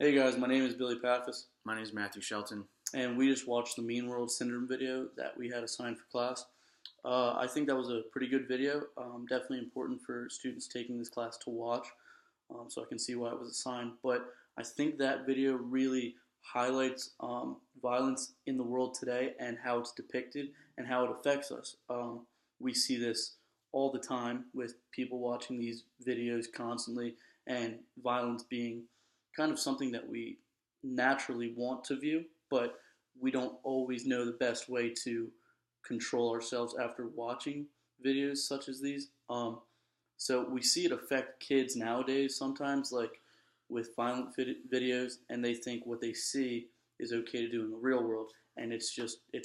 Hey guys, my name is Billy Pathis, My name is Matthew Shelton. and we just watched the Mean World Syndrome video that we had assigned for class. I think that was a pretty good video. Definitely important for students taking this class to watch, so I can see why it was assigned. But I think that video really highlights violence in the world today and how it's depicted and how it affects us. We see this all the time with people watching these videos constantly, and violence being kind of something that we naturally want to view, but we don't always know the best way to control ourselves after watching videos such as these. So we see it affect kids nowadays sometimes, like with violent videos, and they think what they see is okay to do in the real world, and it's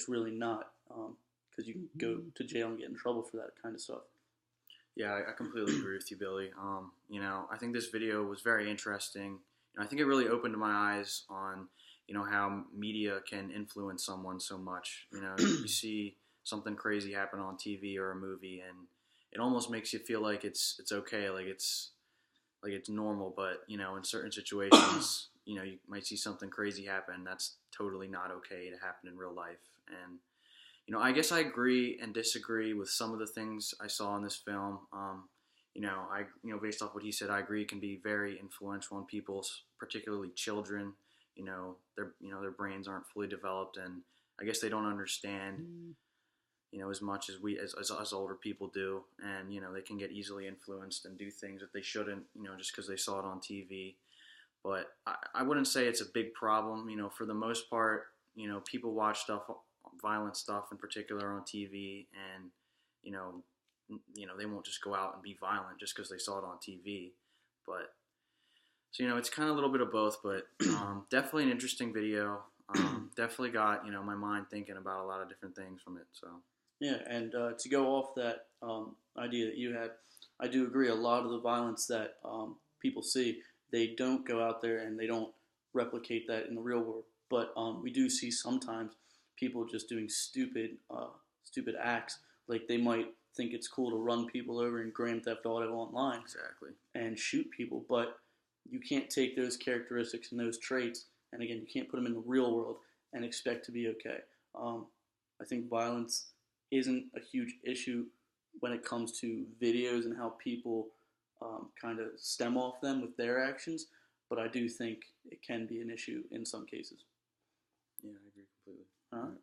really not, because you can go to jail and get in trouble for that kind of stuff. Yeah, I completely agree with you, Billy. I think this video was very interesting. I think it really opened my eyes on, how media can influence someone so much. You see something crazy happen on TV or a movie, and it almost makes you feel like it's okay, like it's normal. But in certain situations, you might see something crazy happen that's totally not okay to happen in real life. And I guess I agree and disagree with some of the things I saw in this film. Based off what he said, I agree it can be very influential on people, particularly children. Their brains aren't fully developed, and I guess they don't understand, as much as as older people do, and they can get easily influenced and do things that they shouldn't, just because they saw it on TV. But I wouldn't say it's a big problem. For the most part, people watch violent stuff in particular on TV, and you know, they won't just go out and be violent just because they saw it on TV. But so it's kind of a little bit of both, but definitely an interesting video. Definitely got my mind thinking about a lot of different things from it. So Yeah, and to go off that idea that you had, I do agree. A lot of the violence that people see, they don't go out there and they don't replicate that in the real world. But we do see sometimes people just doing stupid acts. Like they might think it's cool to run people over in Grand Theft Auto Online exactly. and shoot people, but you can't take those characteristics and those traits, and again, you can't put them in the real world and expect to be okay. I think violence isn't a huge issue when it comes to videos and how people kind of stem off them with their actions, but I do think it can be an issue in some cases. Yeah, I agree completely. All right.